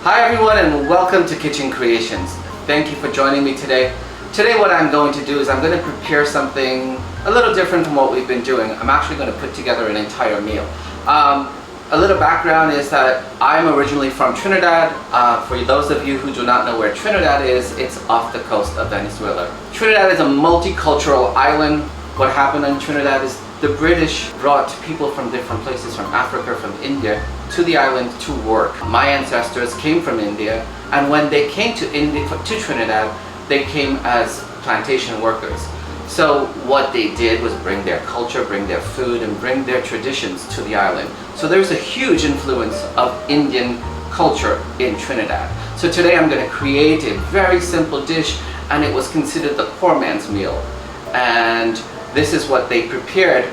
Hi everyone and welcome to Kitchen Creations. Thank you for joining me today. Today what I'm going to do is I'm going to prepare something a little different from what we've been doing. I'm actually going to put together an entire meal. A little background is that I'm originally from Trinidad. For those of you who do not know where Trinidad is, it's off the coast of Venezuela. Trinidad is a multicultural island. What happened in Trinidad is the British brought people from different places, from Africa, from India, to the island to work. My ancestors came from India, and when they came to Trinidad, they came as plantation workers. So what they did was bring their culture, bring their food, and bring their traditions to the island. So there's a huge influence of Indian culture in Trinidad. So today I'm going to create a very simple dish, and it was considered the poor man's meal. And this is what they prepared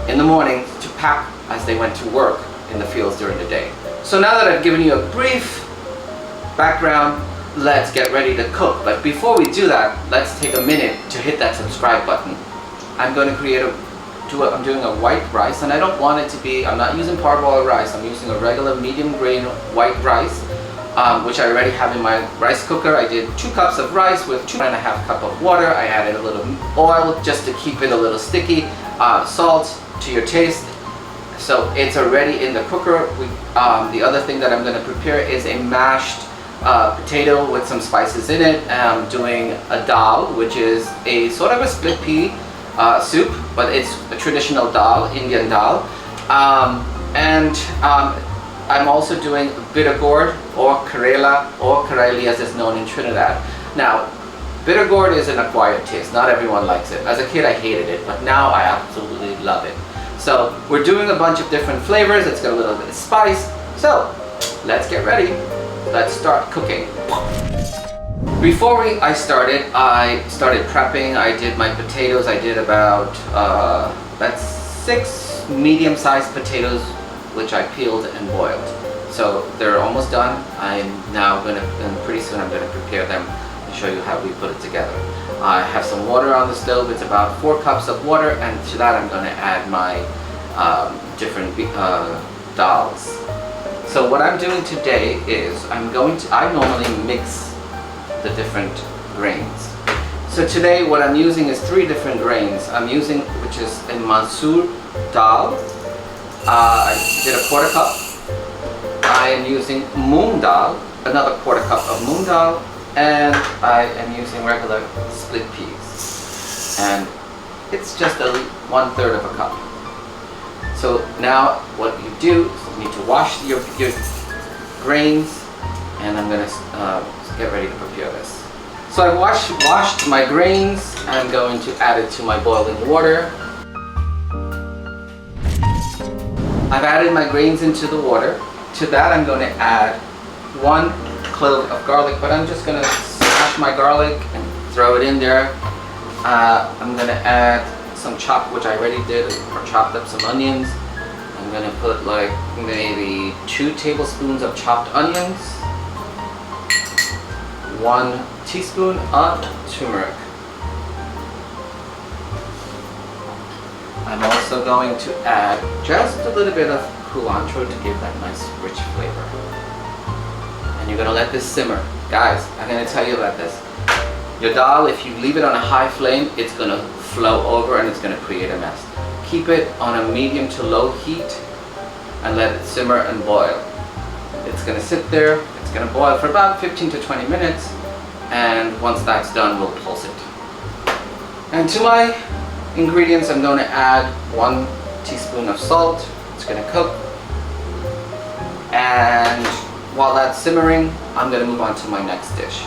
in the morning to pack as they went to work in the fields during the day. So now that I've given you a brief background, let's get ready to cook. But before we do that, let's take a minute to hit that subscribe button. I'm going to I'm doing a white rice, and I don't want it to be, I'm not using parboiled rice, I'm using a regular medium grain white rice, which I already have in my rice cooker. I did 2 cups of rice with 2.5 cups of water. I added a little oil just to keep it a little sticky, salt to your taste. So it's already in the cooker. The other thing that I'm going to prepare is a mashed potato with some spices in it. I'm doing a dal, which is a sort of a split pea soup, but it's a traditional dal, Indian dal. I'm also doing bitter gourd, or Karela, or Kareli as it's known in Trinidad. Now, bitter gourd is an acquired taste. Not everyone likes it. As a kid I hated it, but now I absolutely love it. So we're doing a bunch of different flavors. It's got a little bit of spice. So let's get ready. Let's start cooking. Before I started prepping. I did my potatoes. I did about that's 6 medium-sized potatoes, which I peeled and boiled. So they're almost done. And pretty soon I'm gonna prepare them and show you how we put it together. I have some water on the stove. It's about 4 cups of water, and to that I'm gonna add my different dals. So what I'm doing today is I normally mix the different grains. So today what I'm using is 3 different grains. Which is a Masoor Dhal. I did a 1/4 cup. I am using Moong Dhal, another 1/4 cup of Moong Dhal, and I am using regular split peas. And it's just 1/3 of a cup. So now what you do is you need to wash your grains, and I'm going to get ready to prepare this. So I've washed my grains. I'm going to add it to my boiling water. I've added my grains into the water. To that I'm going to add 1 clove of garlic, but I'm just going to smash my garlic and throw it in there. I'm going to add some which I already did, or chopped up some onions. I'm going to put like maybe 2 tablespoons of chopped onions, 1 teaspoon of turmeric. I'm also going to add just a little bit of cilantro to give that nice rich flavor. And you're going to let this simmer. Guys, I'm going to tell you about this. Your dal, if you leave it on a high flame, it's going to flow over and it's going to create a mess. Keep it on a medium to low heat and let it simmer and boil. It's going to sit there. It's going to boil for about 15 to 20 minutes. And once that's done, we'll pulse it. And to my ingredients, I'm going to add 1 teaspoon of salt. It's going to cook. And while that's simmering, I'm going to move on to my next dish.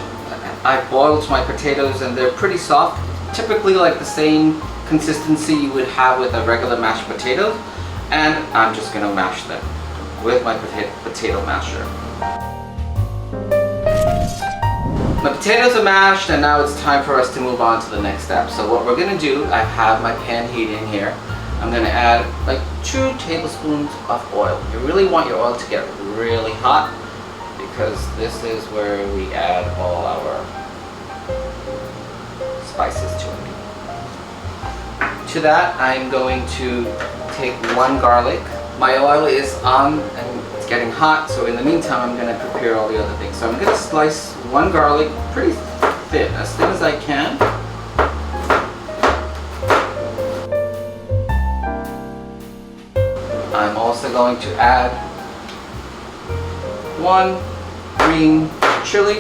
I boiled my potatoes and they're pretty soft, typically like the same consistency you would have with a regular mashed potato. And I'm just going to mash them with my potato masher. My potatoes are mashed, and now it's time for us to move on to the next step. So what we're going to do, I have my pan heating here. I'm going to add like 2 tablespoons of oil. You really want your oil to get really hot, because this is where we add all our spices to it. To that, I'm going to take 1 garlic. My oil is on and It's getting hot, so in the meantime I'm going to prepare all the other things. So I'm going to slice one garlic pretty thin as I can. I'm also going to add one green chili.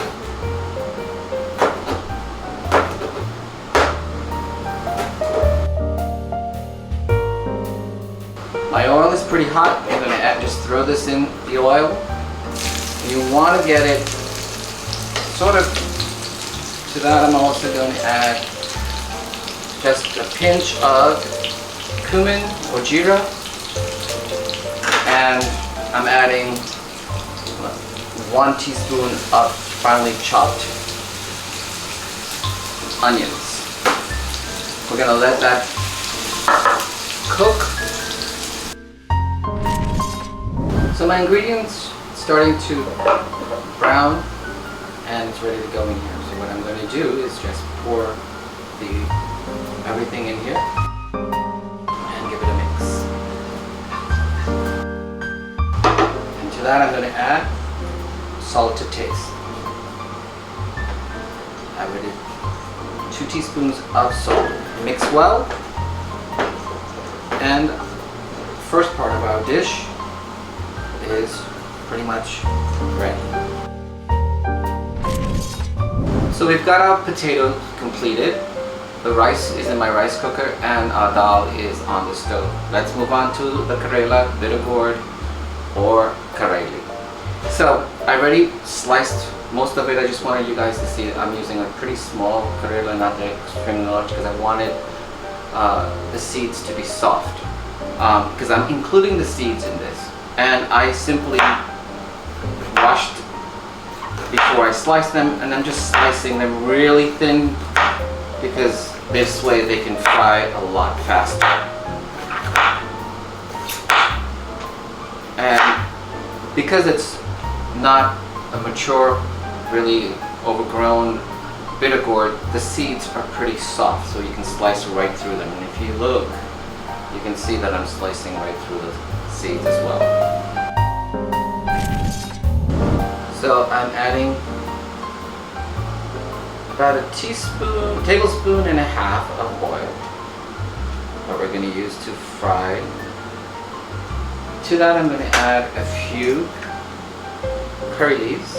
My oil is pretty hot. I'm going to just throw this in the oil. You want to get it sort of to that. I'm also going to add just a pinch of cumin or jeera, and I'm adding 1 teaspoon of finely chopped onions. We're going to let that cook. So my ingredients starting to brown and it's ready to go in here. So what I'm going to do is just pour everything in here and give it a mix. And to that I'm going to add salt to taste. I would add 2 teaspoons of salt. Mix well, and first part of our dish is pretty much ready. So we've got our potatoes completed. The rice is in my rice cooker and our dal is on the stove. Let's move on to the Karela, bitter gourd, or Kareli. So I already sliced most of it. I just wanted you guys to see it. I'm using a pretty small Karela, not the extremely large, because I wanted the seeds to be soft. Because I'm including the seeds in this. And I simply washed before I slice them, and I'm just slicing them really thin because this way they can fry a lot faster. And because it's not a mature, really overgrown bitter gourd, the seeds are pretty soft, so you can slice right through them. And if you look, you can see that I'm slicing right through the seeds as well. So I'm adding about a tablespoon and a half of oil that we're going to use to fry. To that I'm going to add a few curry leaves.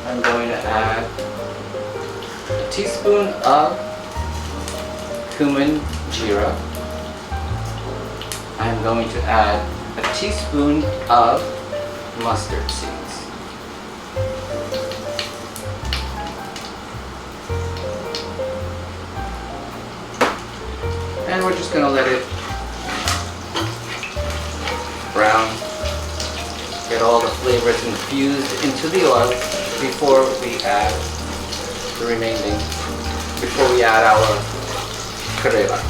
I'm going to add a teaspoon of cumin jeera. I'm going to add a teaspoon of mustard seeds. And we're just going to let it brown, get all the flavors infused into the oil before we add the remaining, before we add our Karela.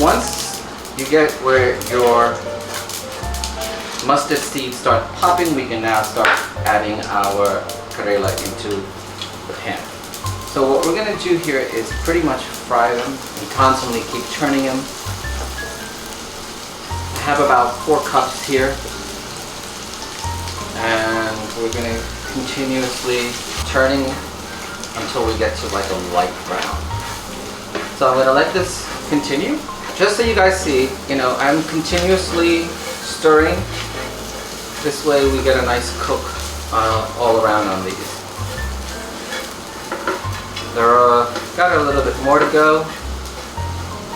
Once you get where your mustard seeds start popping, we can now start adding our Karela into the pan. So what we're going to do here is pretty much fry them and constantly keep turning them. I have about 4 cups here, and we're going to continuously turning until we get to like a light brown. So I'm going to let this continue. Just so you guys see, I'm continuously stirring. This way we get a nice cook all around on these. They're got a little bit more to go.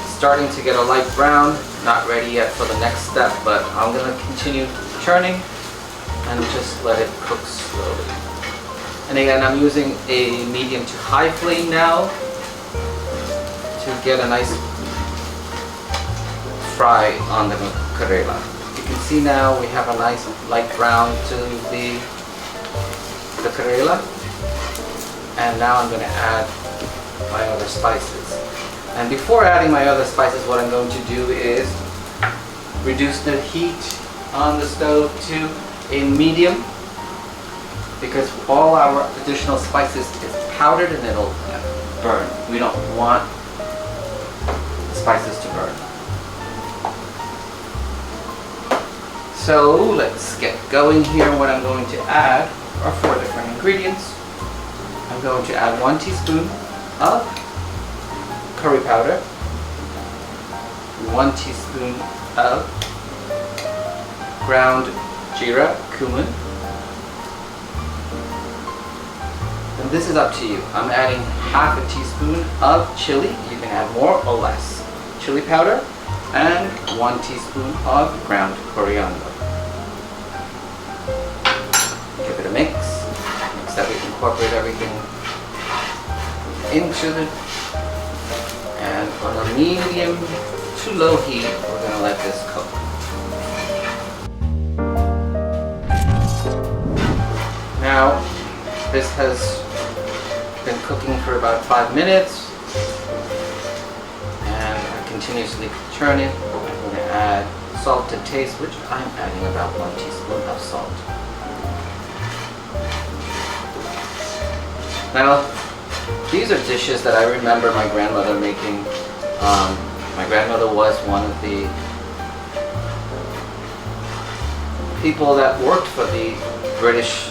Starting to get a light brown. Not ready yet for the next step, but I'm going to continue churning and just let it cook slowly. And again, I'm using a medium to high flame now to get a nice fry on the Karela. You can see now we have a nice light brown to the Karela, and now I'm going to add my other spices. And before adding my other spices, what I'm going to do is reduce the heat on the stove to a medium. because all our additional spices is powdered and it'll burn. We don't want the spices to burn. So let's get going here. What I'm going to add are 4 different ingredients. I'm going to add 1 teaspoon of curry powder, 1 teaspoon of ground jeera, cumin, and this is up to you. I'm adding half a teaspoon of chili. You can add more or less. Chili powder, and 1 teaspoon of ground coriander. Give it a mix that we incorporate everything into it. And on a medium to low heat, we're going to let this cook. Now, this has been cooking for about 5 minutes, and I continuously churn it. I'm going to add salt to taste, which I'm adding about 1 teaspoon of salt. Now, these are dishes that I remember my grandmother making. My grandmother was one of the people that worked for the British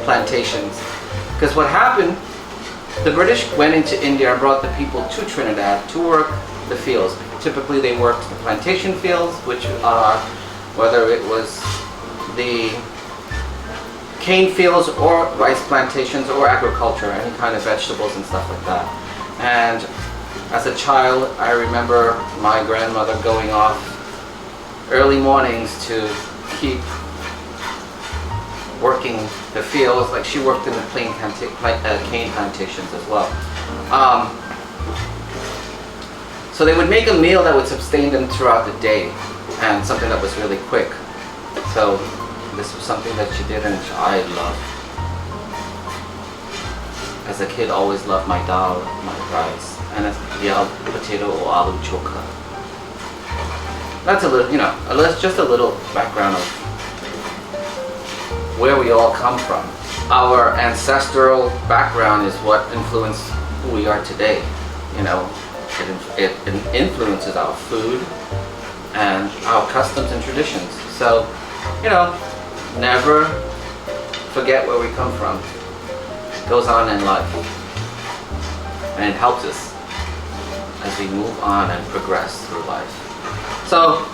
plantations. Because what happened, the British went into India and brought the people to Trinidad to work the fields. Typically they worked the plantation fields, which are, whether it was the cane fields or rice plantations or agriculture, any kind of vegetables and stuff like that. And as a child, I remember my grandmother going off early mornings to keep working the fields. Like, she worked in the cane plantations as well. So they would make a meal that would sustain them throughout the day, and something that was really quick. So this was something that she did, and I loved. As a kid, always loved my dal, my rice, and the potato or aloo choka. That's a little, just a little background of where we all come from. Our ancestral background is what influenced who we are today. It influences our food and our customs and traditions. So, never forget where we come from. It goes on in life, and it helps us as we move on and progress through life. So,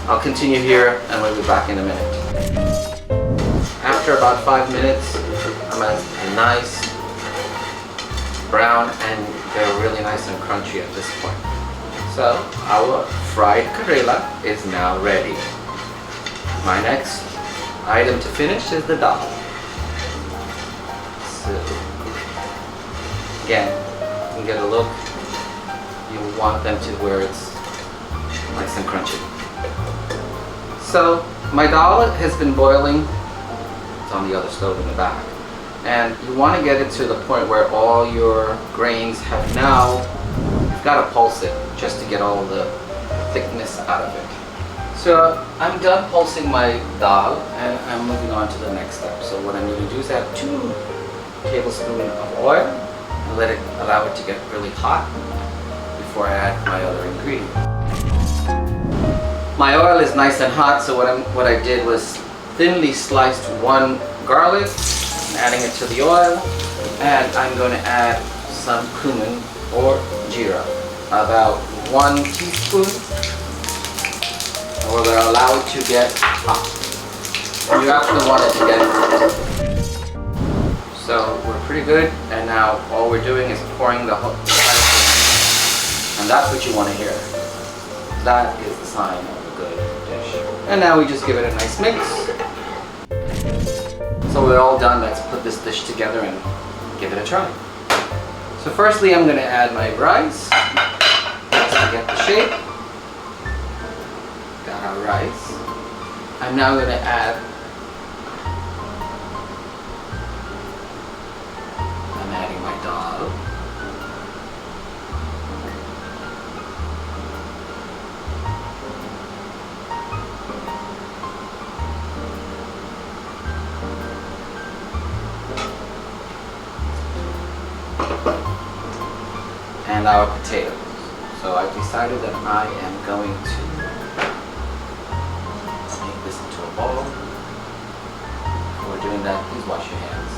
I'll continue here and we'll be back in a minute. After about 5 minutes, I'm at a nice brown, and they're really nice and crunchy at this point. So our fried Karela is now ready. My next item to finish is the dal. So again, you can get a look. You want them to where it's nice and crunchy. So my dal has been boiling. It's on the other stove in the back. And you want to get it to the point where all your grains have now, you've got to pulse it just to get all the thickness out of it. So I'm done pulsing my dal, and I'm moving on to the next step. So what I'm going to do is add 2 tablespoons of oil and allow it to get really hot before I add my other ingredient. My oil is nice and hot, so what I did was thinly sliced 1 garlic, adding it to the oil, and I'm going to add some cumin or jeera, about 1 teaspoon. And we're going to allow it to get hot. You actually want it to get hot. So we're pretty good, and now all we're doing is pouring the whole thing, and that's what you want to hear. That is the sign of a good dish. And now we just give it a nice mix. So we're all done. Let's put this dish together and give it a try. So firstly, I'm going to add my rice just to get the shape. Got our rice. I'm now going to add, I'm adding my dal. and our potatoes. So I've decided that I am going to make this into a bowl. Before doing that, please wash your hands.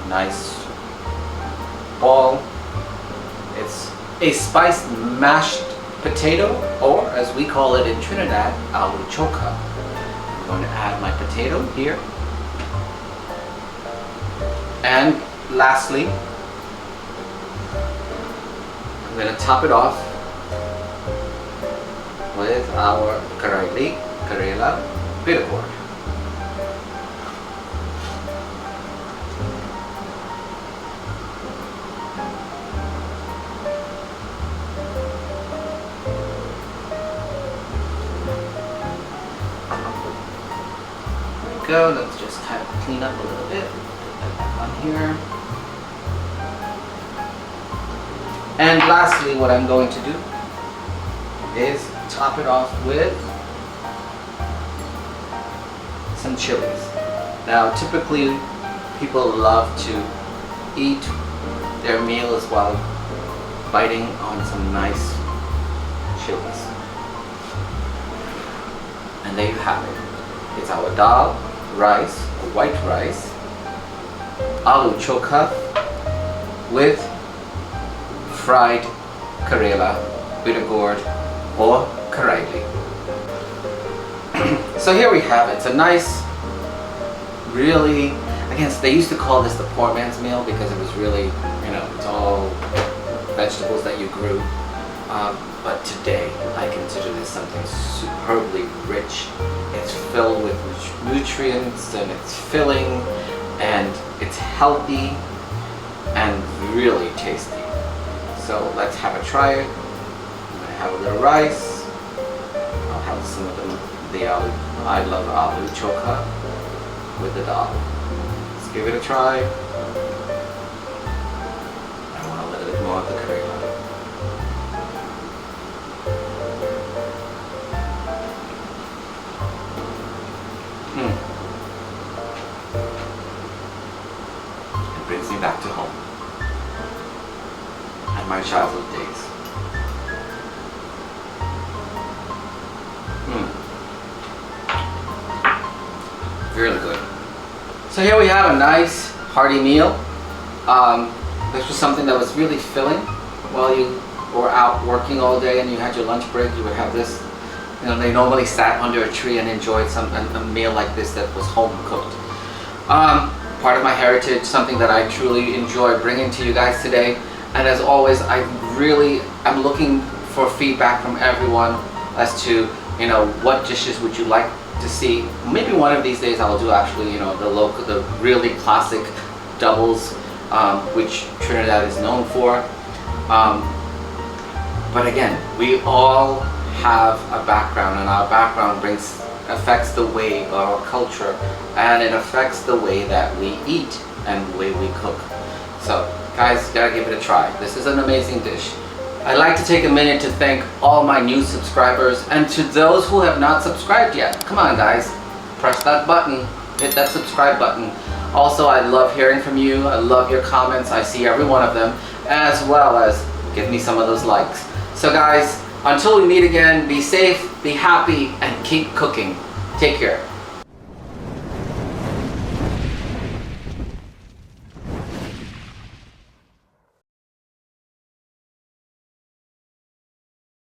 Nice ball. It's a spiced mashed potato, or as we call it in Trinidad, Aloo Choka. I'm going to add my potato here. And lastly, I'm going to top it off with our Karela bit of gourd. Go. Let's just kind of clean up a little bit. Put that back on here. And lastly, what I'm going to do is top it off with some chilies. Now, typically, people love to eat their meals while biting on some nice chilies. And there you have it. It's our dal rice, white rice, aloo choka with fried Karela, bitter gourd, or Kreations. So here we have it. It's a nice, really, I guess they used to call this the poor man's meal because it was really, you know, it's all vegetables that you grew. But today, I consider this something superbly rich. It's filled with nutrients, and it's filling, and it's healthy, and really tasty. So let's have a try it. I'm going to have a little rice. I'll have some of the aloo. I love aloo choka with the dal. Let's give it a try. I want a little bit more of the Karela. It brings me back to home and my childhood days. Really good. So here we have a nice hearty meal. This was something that was really filling while you were out working all day and you had your lunch break. You would have this. You know, they normally sat under a tree and enjoyed a meal like this that was home cooked. Part of my heritage, something that I truly enjoy bringing to you guys today. And as always, I'm looking for feedback from everyone as to, you know, what dishes would you like to see. Maybe one of these days I'll do actually, you know, the really classic doubles, which Trinidad is known for. But again, we all have a background, and our background affects the way our culture, and it affects the way that we eat and the way we cook. So guys, you gotta give it a try. This is an amazing dish. I'd like to take a minute to thank all my new subscribers, and to those who have not subscribed yet, come on guys, press that button, hit that subscribe button. Also, I love hearing from you. I love your comments. I see every one of them, as well as give me some of those likes. So guys, until we meet again, be safe, be happy, and keep cooking. Take care.